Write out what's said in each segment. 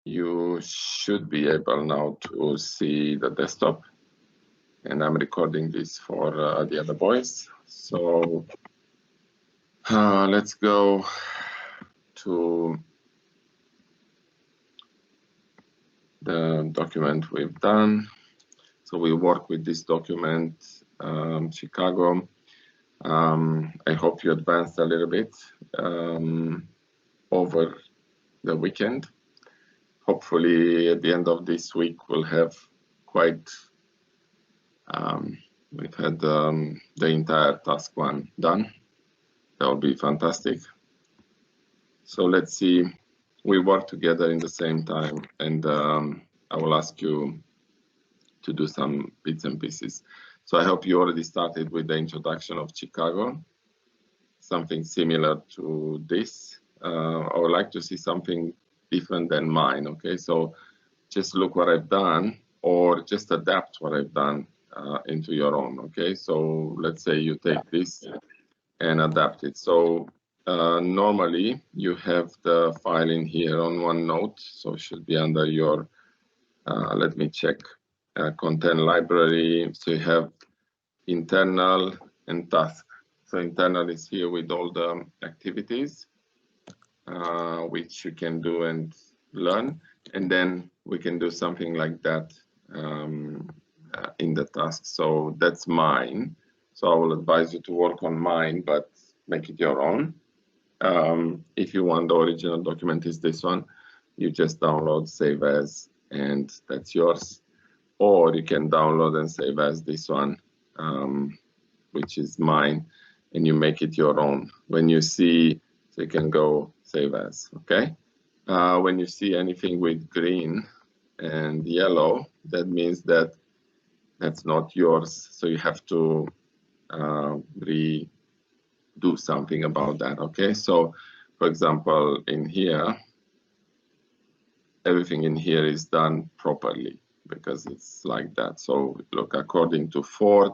you should be able now to see the desktop, and I'm recording this for the other boys. So let's go to the document we've done. So we work with this document, Chicago. I hope you advanced a little bit over the weekend. Hopefully at the end of this week we'll have quite, we've had the entire task one done. That will be fantastic. So let's see, we work together in the same time, and I will ask you to do some bits and pieces. So I hope you already started with the introduction of Chicago, something similar to this. I would like to see something different than mine, okay? So just look what I've done, or just adapt what I've done into your own, okay? So let's say you take this and adapt it. So normally you have the file in here on OneNote, so it should be under your, let me check, content library. So you have internal and task. So internal is here with all the activities which you can do and learn, and then we can do something like that in the task. So that's mine. So I will advise you to work on mine, but make it your own. If you want, the original document is this one. You just download, save as, and that's yours. Or you can download and save as this one, which is mine, and you make it your own. When you see, so you can go save as, okay? When you see anything with green and yellow, that means that that's not yours. So you have to redo something about that, okay? So for example, in here, everything in here is done properly because it's like that. So look, according to Ford,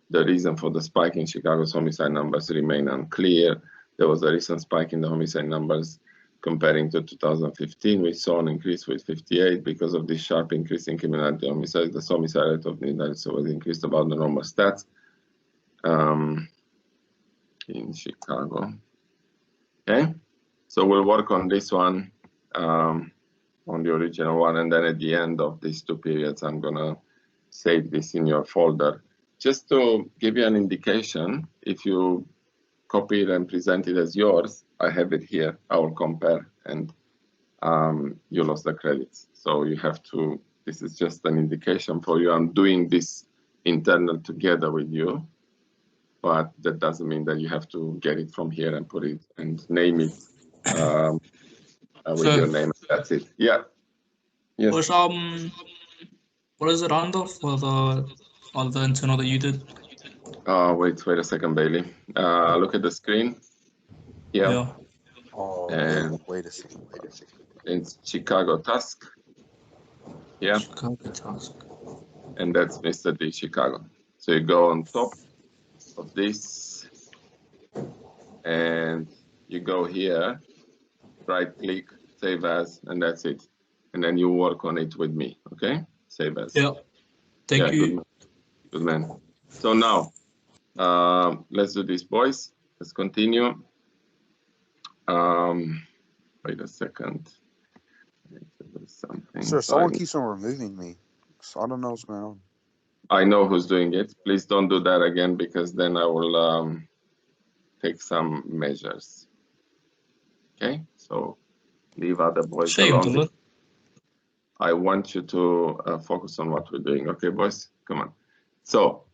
the reason for the spike in Chicago's homicide numbers remain unclear. There was a recent spike in the homicide numbers comparing to 2015. We saw an increase with 58 because of this sharp increase in criminality homicides. The homicide rate of the United States was increased above the normal stats in Chicago. Okay, so we'll work on this one, on the original one, and then at the end of these two periods, I'm gonna save this in your folder. Just to give you an indication, if you copy it and present it as yours, I have it here. I will compare, and you lost the credits. So you have to, this is just an indication for you. I'm doing this internal together with you, but that doesn't mean that you have to get it from here and put it and name it with your name. That's it. Yeah. Yes. What is it under for the internal that you did? Wait a second, Bailey. Look at the screen. Yeah. Oh, and wait a second. It's Chicago task. Yeah. Chicago task. And that's Mr. D Chicago. So you go on top of this, and you go here, right click, save as, and that's it. And then you work on it with me, okay? Save as. Yeah. Thank you. Good man. So now, let's do this, boys. Let's continue. Wait a second. I need to do something. Sir, someone keeps on removing me. So I don't know what's going on. I know who's doing it. Please don't do that again, because then I will take some measures. Okay, so leave other boys alone. I want you to focus on what we're doing. Okay, boys, come on. So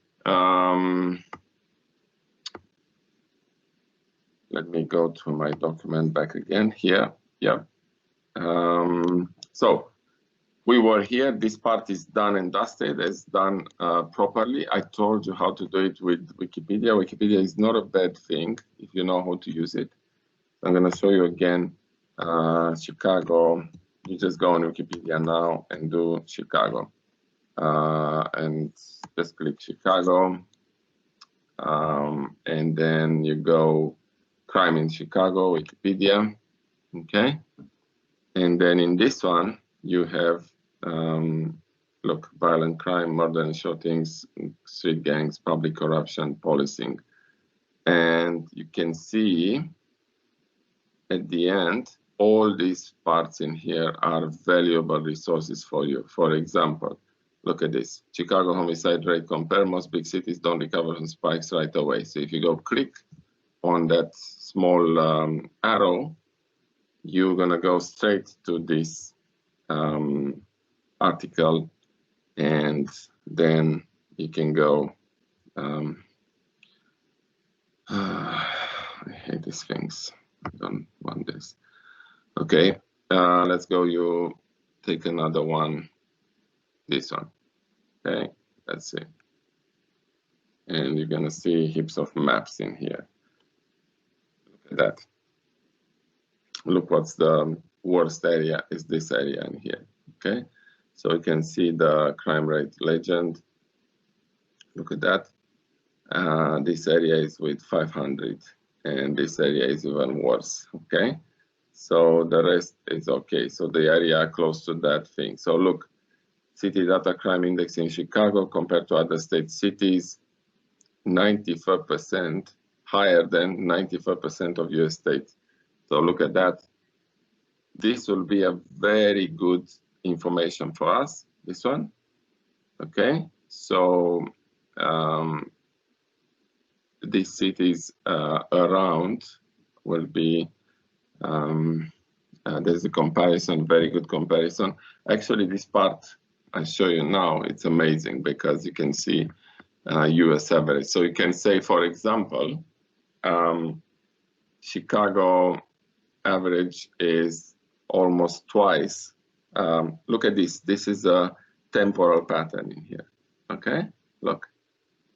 let me go to my document back again here. Yeah. So we were here. This part is done and dusted. It's done properly. I told you how to do it with Wikipedia. Wikipedia is not a bad thing if you know how to use it. I'm going to show you again Chicago. You just go on Wikipedia now and do Chicago. And just click Chicago. And then you go crime in Chicago, Wikipedia. Okay. And then in this one, you have, look, violent crime, murder and shootings, street gangs, public corruption, policing. And you can see at the end, all these parts in here are valuable resources for you. For example, look at this. Chicago homicide rate compare. Most big cities don't recover from spikes right away. So if you go click on that small arrow, you're going to go straight to this article, and then you can go. I hate these things. I don't want this. Okay, let's go. You take another one, this one. Okay, let's see. And you're gonna see heaps of maps in here. Look at that. Look, what's the worst area is this area in here. Okay, so you can see the crime rate legend. Look at that. This area is with 500, and this area is even worse. Okay, so the rest is okay. So the area close to that thing. So look, city data crime index in Chicago compared to other state cities, 94% higher than 94% of US states. So look at that. This will be a very good information for us, this one. Okay, so these cities around will be, there's a comparison, very good comparison. Actually, this part I show you now, it's amazing because you can see US average. So you can say, for example, Chicago average is almost twice. Look at this. This is a temporal pattern in here. Okay, look.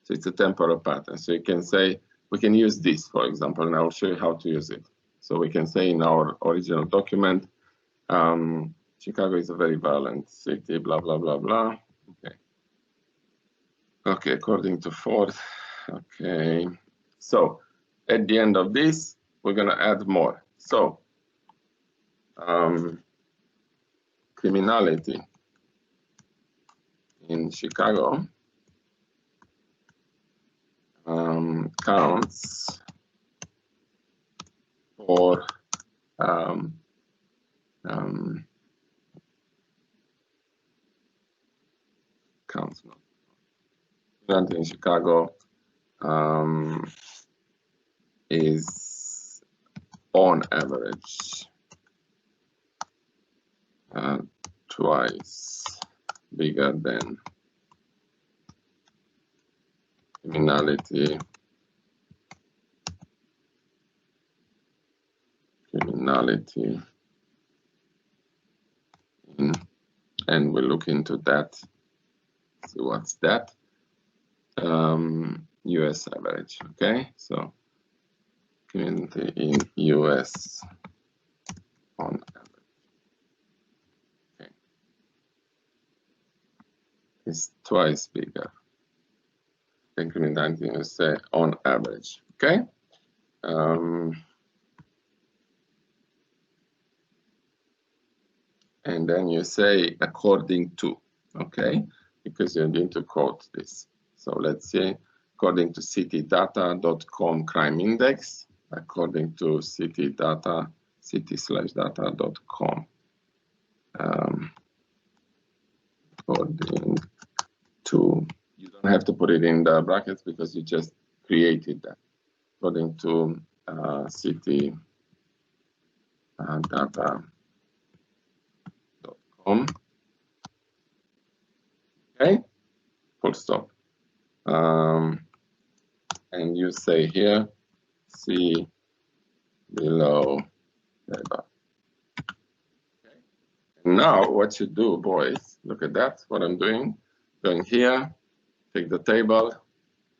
So it's a temporal pattern. So you can say, we can use this, for example, and I'll show you how to use it. So we can say in our original document, Chicago is a very violent city, blah, blah, blah, blah. Okay. Okay, according to Ford. Okay. So at the end of this, we're going to add more. So criminality in Chicago counts for counts not. Criminality in Chicago is on average twice bigger than criminality in, and we'll look into that. See what's that? US average. Okay, so criminality in US on average. Okay, is twice bigger than criminality in USA on average. Okay. And then you say according to, okay, because you need to quote this. So let's say according to citydata.com crime index, according to city/data.com. According to, you don't have to put it in the brackets because you just created that. According to citydata.com. Okay, full stop. And you say here, see below data. Okay. Now what you do, boys, look at that, what I'm doing. Going here, take the table,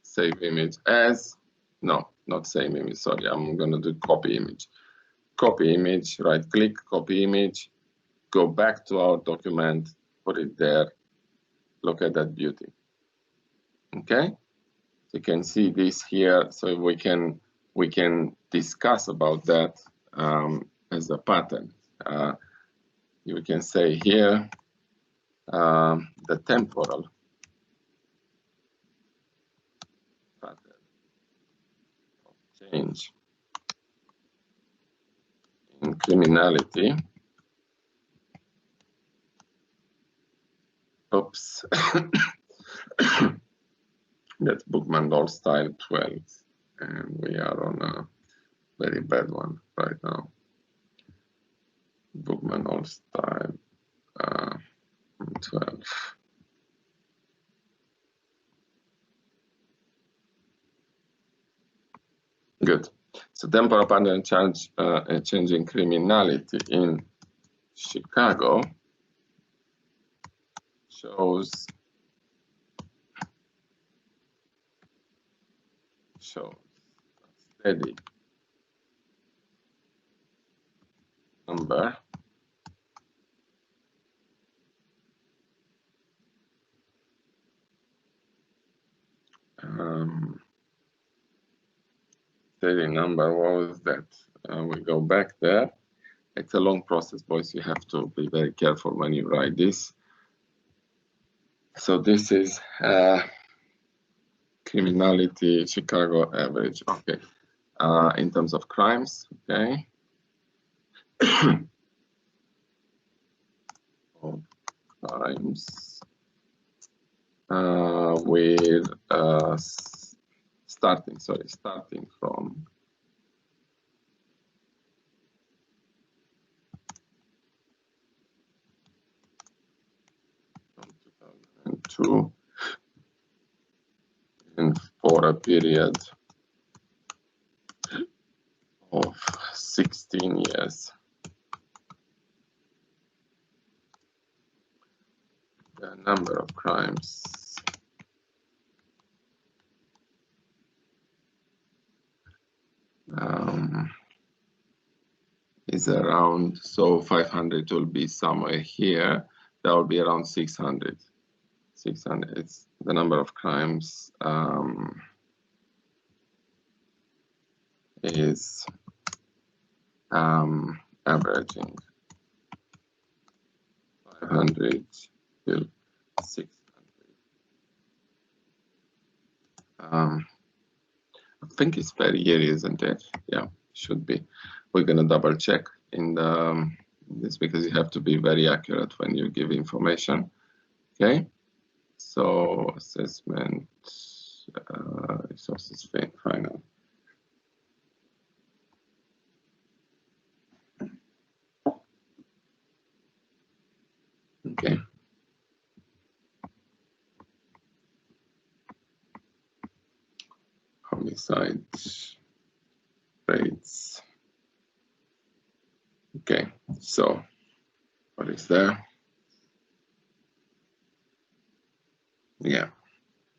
save image as, no, not same image, sorry, I'm gonna do copy image. Copy image, right click, copy image, go back to our document, put it there, look at that beauty. Okay, you can see this here, so we can discuss about that as a pattern. you can say here the temporal pattern of change in criminality. Oops. That's Bookman-Doll style 12, and we are on a very bad one right now. Bookman-Doll style 12. Good. So temporal pattern change in criminality in Chicago shows a steady number steady number. What was that? We go back there. It's a long process, boys. You have to be very careful when you write this. So this is criminality Chicago average. Okay. In terms of crimes, okay. Crimes with starting from 2002 and for a period of 16 years. The number of crimes is around, so 500 will be somewhere here. That will be around 600. 600, it's the number of crimes is averaging 500 till 600. I think it's per year, isn't it? Yeah, should be. We're gonna double check in the this because you have to be very accurate when you give information. Okay, so assessment resources final. Okay. Homicide rates. Okay, so what is there? Yeah,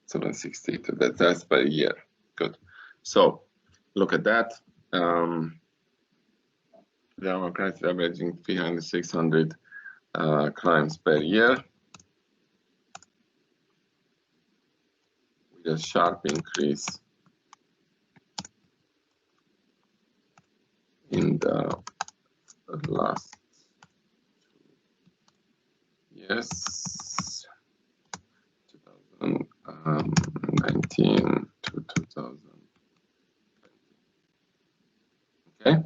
762. That's per year. Good. So look at that. The crimes averaging 300, 600 crimes per year, with a sharp increase in the last 2 years, 2019 to 2020. Okay,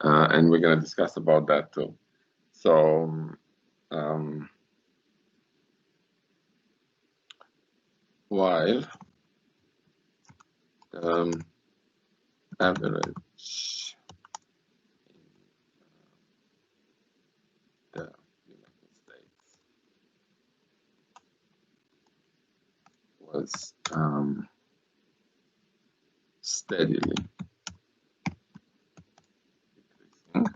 and we're going to discuss about that too. So while average in the United States was steadily decreasing,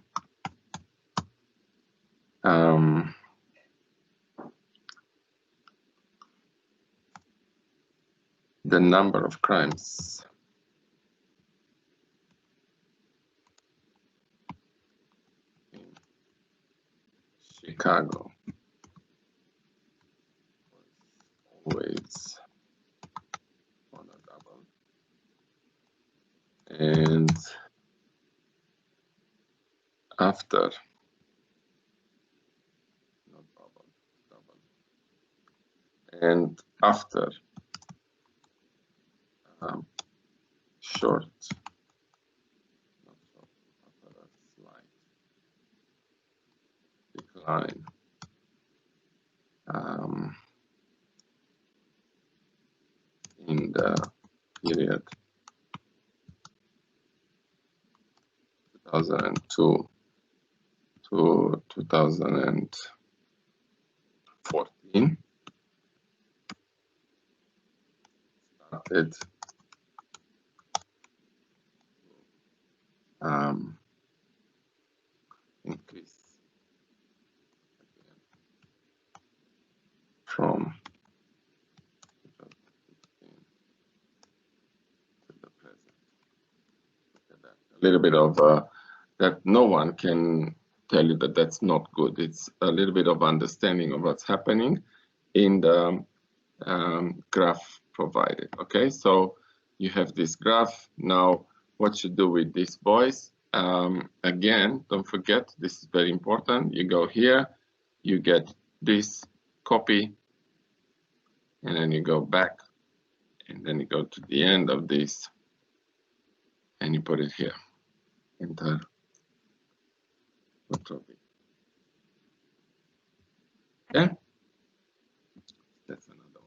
the number of crimes in Chicago was always on a double, and after and after short, after a slight decline, in the period 2002 to 2014, started increase again from 2015 to the present. Look at that. A little bit of that. No one can tell you that that's not good. It's a little bit of understanding of what's happening in the graph provided. Okay, so you have this graph. Now, what you do with these boys? Again, don't forget, this is very important. You go here, you get this copy, and then you go back, and then you go to the end of this, and you put it here. Enter. Okay, that's another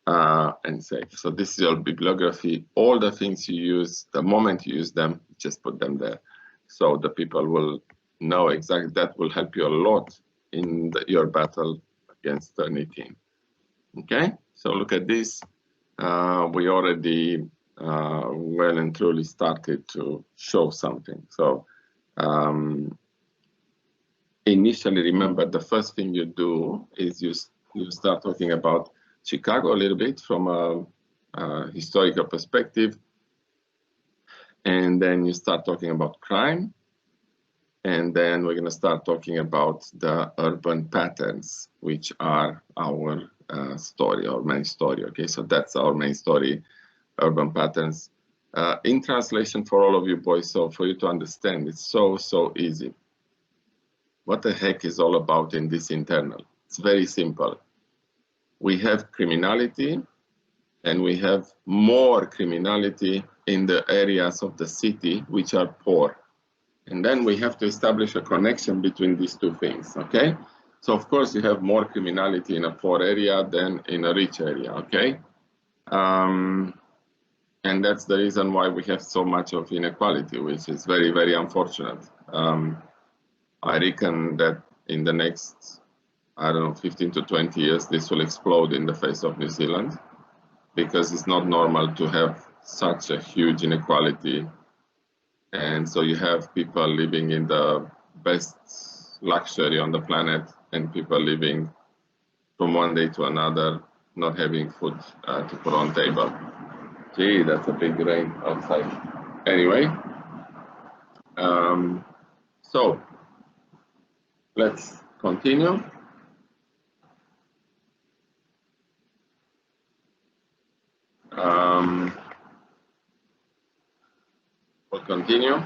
one. And save. So this is your bibliography. All the things you use, the moment you use them, just put them there. So the people will know exactly. That will help you a lot in your battle against the NCEA team. Okay, so look at this. We already well and truly started to show something. So initially, remember, the first thing you do is you start talking about Chicago a little bit from a historical perspective, and then you start talking about crime, and then we're going to start talking about the urban patterns, which are our story, our main story. Okay, so that's our main story, urban patterns. In translation for all of you boys, so for you to understand, it's so easy. What the heck is all about in this internal? It's very simple. We have criminality, and we have more criminality in the areas of the city which are poor. And then we have to establish a connection between these two things, okay? So of course you have more criminality in a poor area than in a rich area, okay? And that's the reason why we have so much of inequality, which is very unfortunate. I reckon that in the next, I don't know, 15 to 20 years, this will explode in the face of New Zealand, because it's not normal to have such a huge inequality. And so you have people living in the best luxury on the planet, and people living from one day to another, not having food to put on table. Gee, that's a big rain outside. Anyway, so let's continue. We'll continue.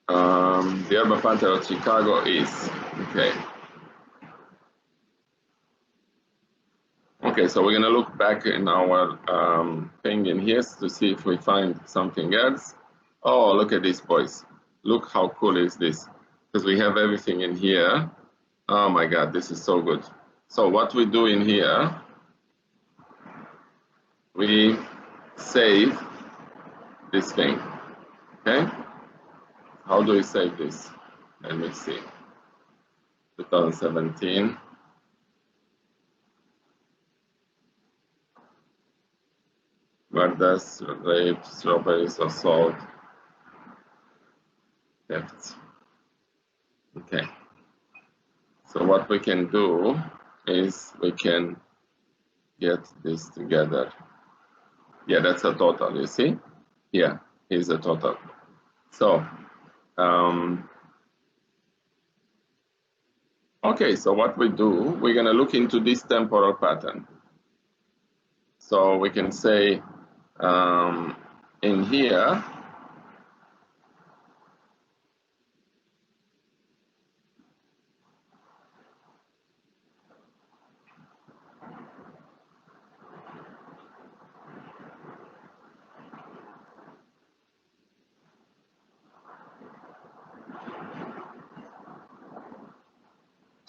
The urban pattern of Chicago is, okay. Okay, so we're gonna look back in our thing in here to see if we find something else. Oh, look at this, boys. Look how cool is this, because we have everything in here. Oh my God, this is so good. So what we do in here, we save this thing, okay? How do we save this? Let me see. 2017. Murders, rapes, robberies, assault, thefts. Okay. So what we can do is we can get this together. Yeah, that's a total, you see? Yeah, here's a total. So, okay, so what we do, we're gonna look into this temporal pattern. So we can say in here,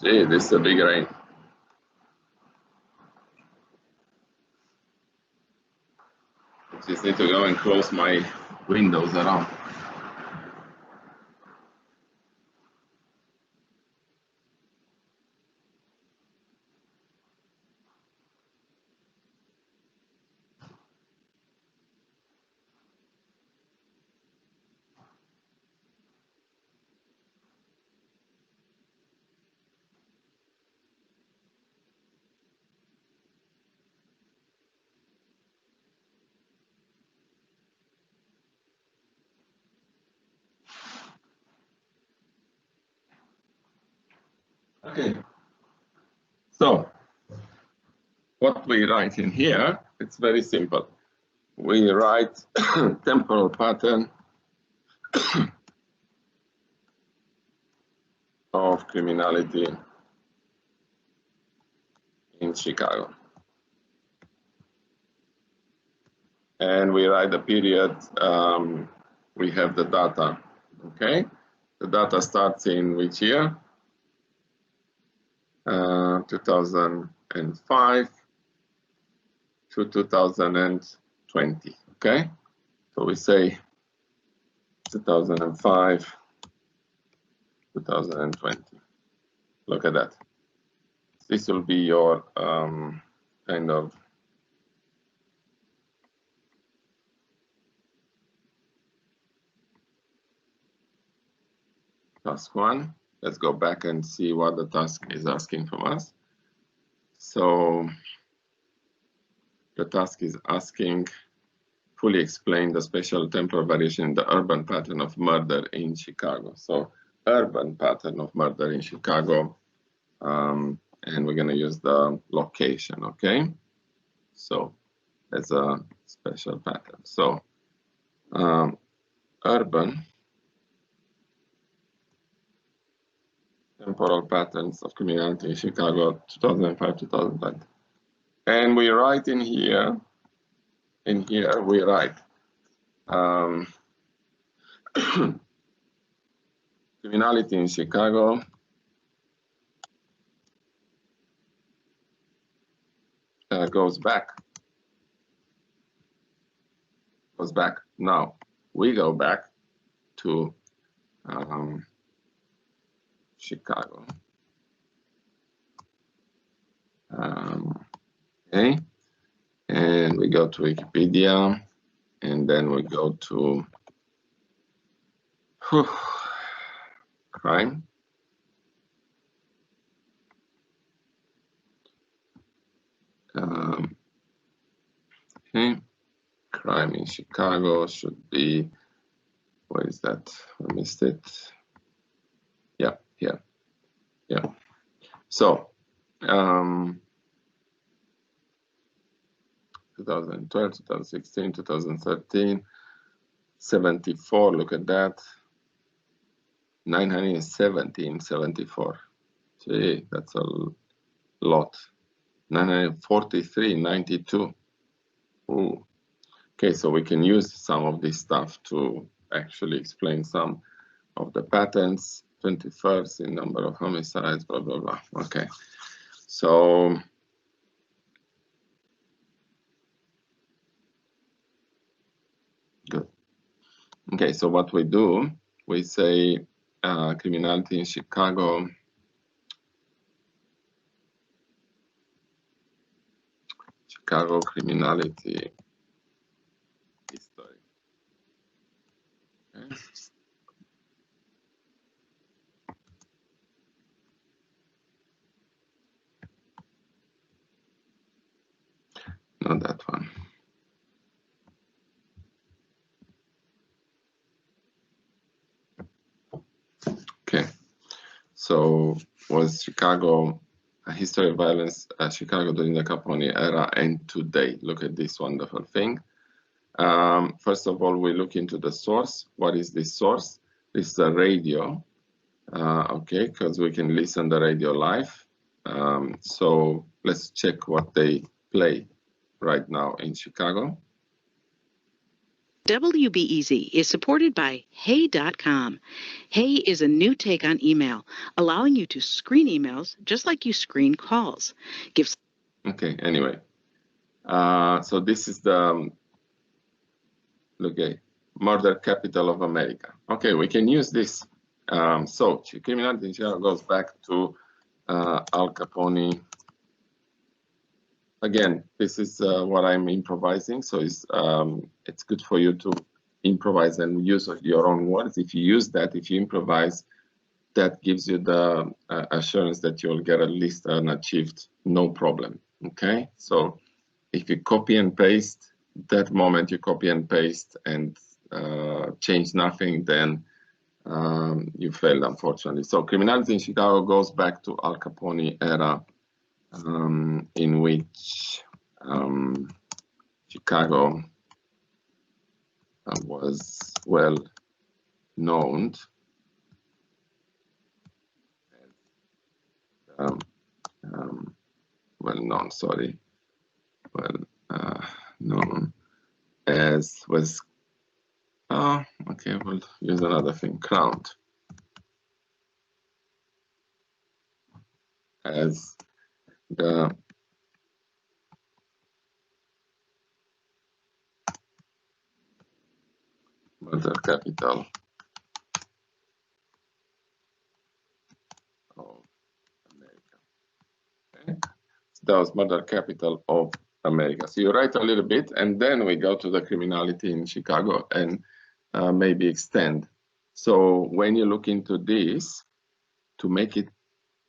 Gee, this is a big rain. Just need to go and close my windows around. Okay. So what we write in here, it's very simple. We write temporal pattern of criminality in Chicago. And we write the period, we have the data, okay? The data starts in which year? 2005 to 2020, okay? So we say 2005, 2020. Look at that. This will be your kind of task one. Let's go back and see what the task is asking from us. So the task is asking, fully explain the special temporal variation in the urban pattern of murder in Chicago. So urban pattern of murder in Chicago, and we're going to use the location, okay? So as a special pattern. So urban temporal patterns of criminality in Chicago, 2005-2020. And we write in here we write criminality in Chicago goes back. Now we go back to Chicago. Okay, and we go to Wikipedia, and then we go to crime. Okay, crime in Chicago should be, where is that? I missed it. Yeah, here. Yeah. So 2012, 2016, 2013, 74, look at that. 917, 74. Gee, that's a lot. 943, 92. Ooh. Okay, so we can use some of this stuff to actually explain some of the patterns. 21st in number of homicides, blah, blah, blah. Okay, so good. Okay, so what we do, we say criminality in Chicago. Chicago criminality history. Okay. Not that one. Okay, so was Chicago a history of violence, Chicago during the Capone era and today? Look at this wonderful thing. First of all, we look into the source. What is this source? This is a radio, okay, because we can listen to the radio live. So let's check what they play right now in Chicago. WBEZ is supported by Hey.com. Hey is a new take on email, allowing you to screen emails just like you screen calls. Okay, anyway. So this is the, okay, murder capital of America. Okay, we can use this. So criminality in Chicago goes back to Al Capone. Again, this is what I'm improvising, so it's good for you to improvise and use your own words. If you use that, if you improvise, that gives you the assurance that you'll get at least an achieved no problem. Okay, so if you copy and paste, that moment you copy and paste and change nothing, then you failed, unfortunately. So criminality in Chicago goes back to Al Capone era, in which Chicago was well known. Known as was, okay, we'll use another thing, crowned as the murder capital of America. Okay? So that was murder capital of America. So you write a little bit, and then we go to the criminality in Chicago and maybe extend. So when you look into this, to make it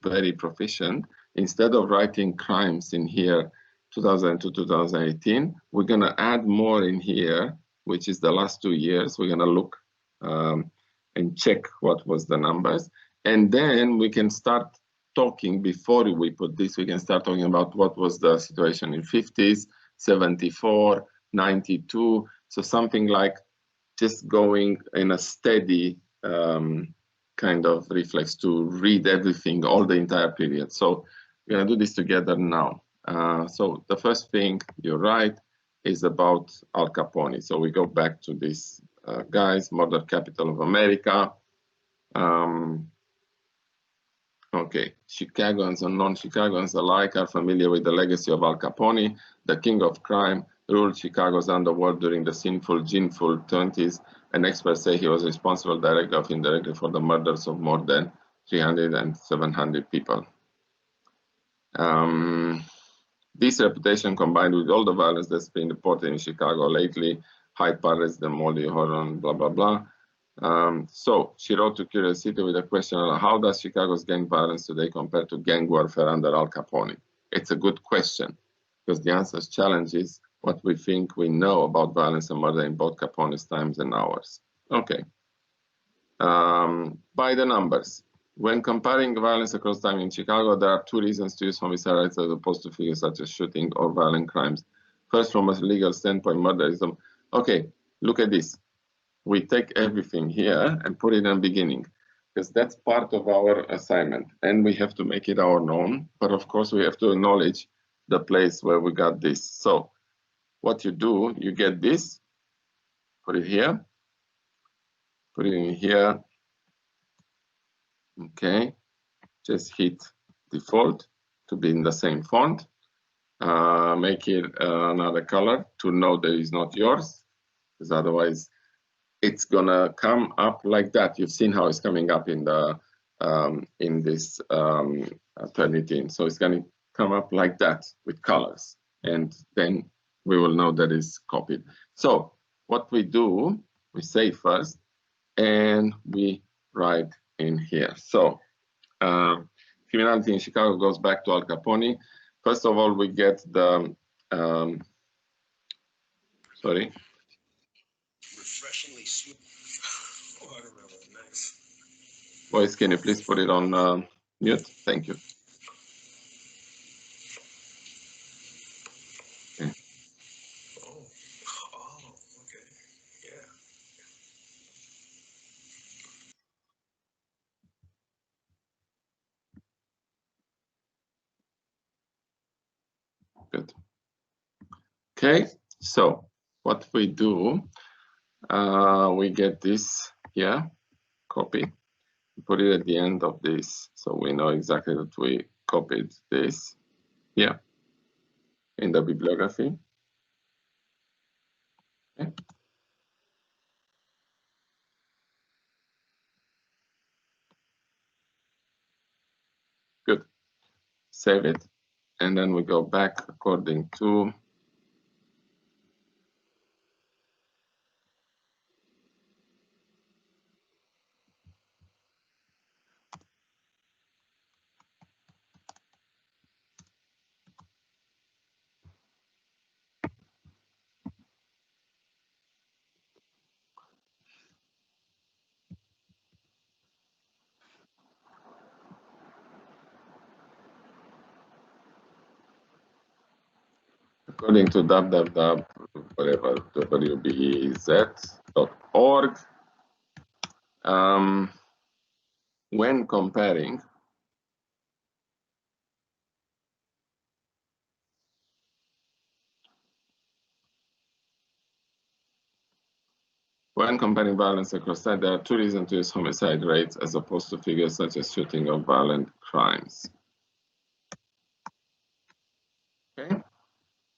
very proficient, instead of writing crimes in here, 2000 to 2018, we're going to add more in here, which is the last 2 years. We're going to look and check what was the numbers. And then we can start talking, before we put this, we can start talking about what was the situation in 50s, 74, 92. So something like just going in a steady kind of reflex to read everything, all the entire period. So we're going to do this together now. So the first thing you write is about Al Capone. So we go back to this guys, murder capital of America. Okay, Chicagoans and non-Chicagoans alike are familiar with the legacy of Al Capone, the king of crime, ruled Chicago's underworld during the sinful, gineful 20s, and experts say he was responsible directly or indirectly for the murders of more than 300 and 700 people. This reputation, combined with all the violence that's been reported in Chicago lately, Hyde Park, the Molly Horn, blah, blah, blah. So she wrote to Curiosity with a question on how does Chicago's gang violence today compare to gang warfare under Al Capone? It's a good question, because the answer challenges what we think we know about violence and murder in both Capone's times and ours. Okay. By the numbers. When comparing violence across time in Chicago, there are 2 reasons to use homicide rates as opposed to figures such as shooting or violent crimes. First, from a legal standpoint, murderism. Okay, look at this. We take everything here and put it in the beginning, because that's part of our assignment, and we have to make it our own. But of course, we have to acknowledge the place where we got this. So what you do, you get this, put it here, put it in here. Okay, just hit default to be in the same font. Make it another color to know that it's not yours, because otherwise it's gonna come up like that. You've seen how it's coming up in the in this Turnitin. So it's gonna come up like that with colors, and then we will know that it's copied. So what we do, we say first, and we write in here. So criminality in Chicago goes back to Al Capone. First of all, we get the sorry. Refreshingly smooth. Watermelon, nice. Voice, can you please put it on mute? Thank you. Okay. Oh, okay, yeah. Good. Okay, so what we do, we get this here, copy, put it at the end of this, so we know exactly that we copied this here in the bibliography. Okay. Good. Save it, and then we go back according to whatever wbez.org. When comparing violence across state, there are two reasons to use homicide rates as opposed to figures such as shooting or violent crimes. Okay,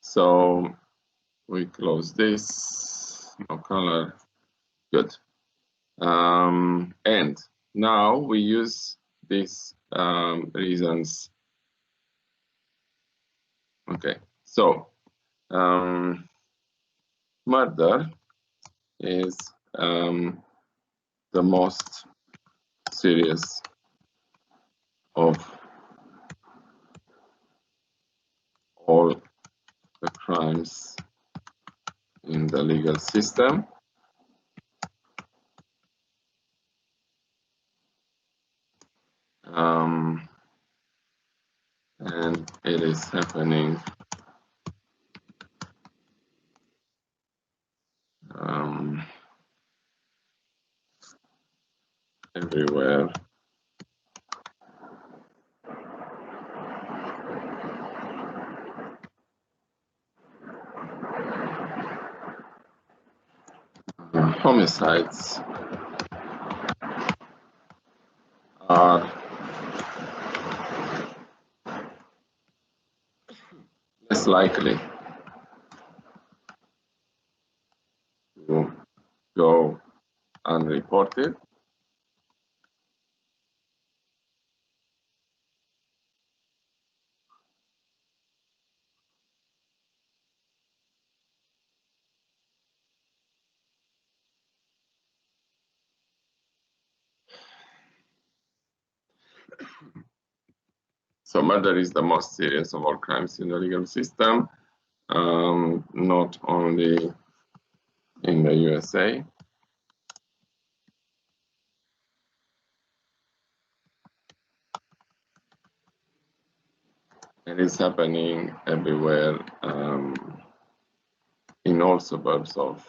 so we close this, no color, good. And now we use these reasons. Okay, so murder is the most serious of all the crimes in the legal system. And it is happening everywhere. Homicides are less likely to go unreported. So murder is the most serious of all crimes in the legal system, not only in the USA. It is happening everywhere, in all suburbs of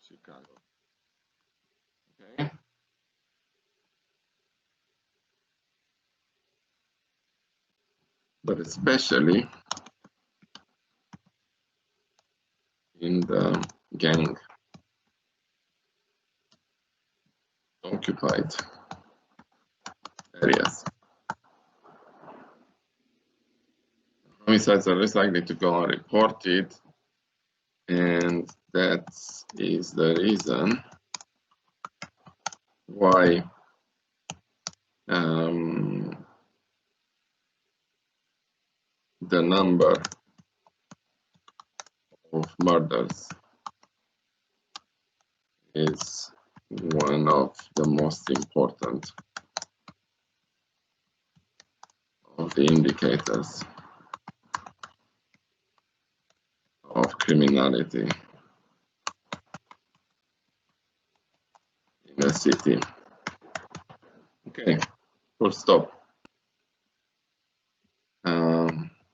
Chicago. Okay. But especially in the gang occupied areas. Homicides are less likely to go unreported, and that is the reason why the number of murders is one of the most important of the indicators of criminality in a city. Okay, full stop.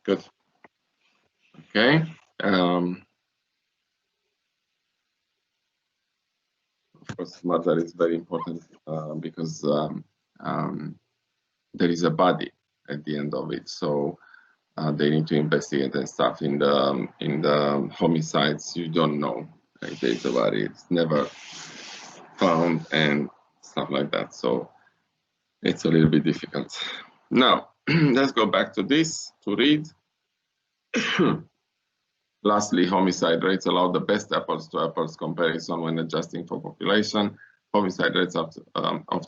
Good. Okay. Of course, murder is very important because there is a body at the end of it. So they need to investigate and stuff. In the homicides, you don't know. Like there's a body, it's never found and stuff like that. So it's a little bit difficult. Now let's go back to this to read. Lastly, homicide rates allow the best apples-to-apples comparison when adjusting for population. Homicide rates often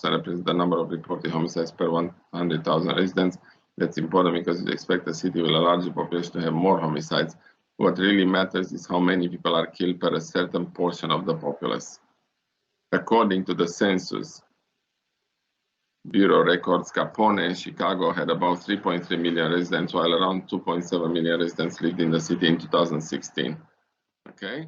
represent the number of reported homicides per 100,000 residents. That's important because you expect a city with a larger population to have more homicides. What really matters is how many people are killed per a certain portion of the populace. According to the Census Bureau records, Capone and Chicago had about 3.3 million residents, while around 2.7 million residents lived in the city in 2016. Okay,